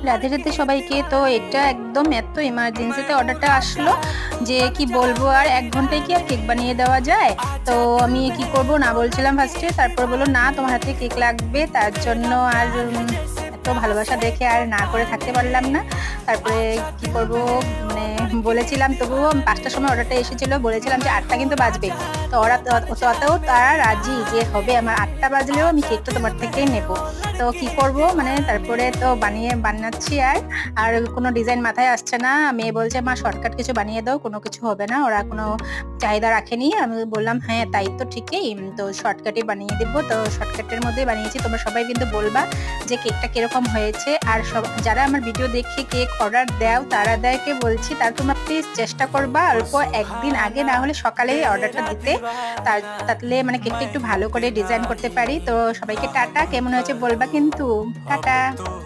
রাধে রাধে সবাইকে। তো এটা একদম এত ইমার্জেন্সিতে অর্ডারটা আসলো যে কি বলবো, আর 1 ঘন্টায় কি আর কেক বানিয়ে দেওয়া যায়? তো আমি কি করব না বলছিলাম ফার্স্টে, তারপর বললো না তোমার হাতে কেক লাগবে, তার জন্য আর এত ভালোবাসা দেখে আর না করে থাকতে পারলাম না। তারপরে কি করব, মানে বলেছিলাম, তবুও 5টার সময় অর্ডারটা এসেছিল, বলেছিলাম যে 8টা কিন্তু বাজবে। তো ওরা ততও তারা রাজি যে হবে, আমার 8টা বাজলেও আমি কেকটা তোমার থেকেই নেবো। তো কি করব, মানে তারপরে তো বানাচ্ছি, আর কোনো ডিজাইন মাথায় আসছে না। মেয়ে বলছে মা শর্টকাট কিছু বানিয়ে দাও, কোনো কিছু হবে না, ওরা কোনো চাহিদা রাখেনি। আমি বললাম হ্যাঁ তাই তো, ঠিকই, তো শর্টকাটে বানিয়ে দেবো। তো শর্টকাটের মধ্যে বানিয়েছি। তোমরা সবাই কিন্তু বলবা যে কেকটা কিরকম হয়েছে। আর সব যারা আমার ভিডিও দেখে কেক অর্ডার দাও, তাদেরকে বলছি তার তোমরা প্লিজ চেষ্টা করবা অল্প একদিন আগে, না হলে সকালে অর্ডারটা দিতে, তাহলে মানে কেকটা একটু ভালো করে ডিজাইন করতে পারি। তো সবাইকে টাটা, কেমন হয়েছে বলবা কিন্তু। টাটা।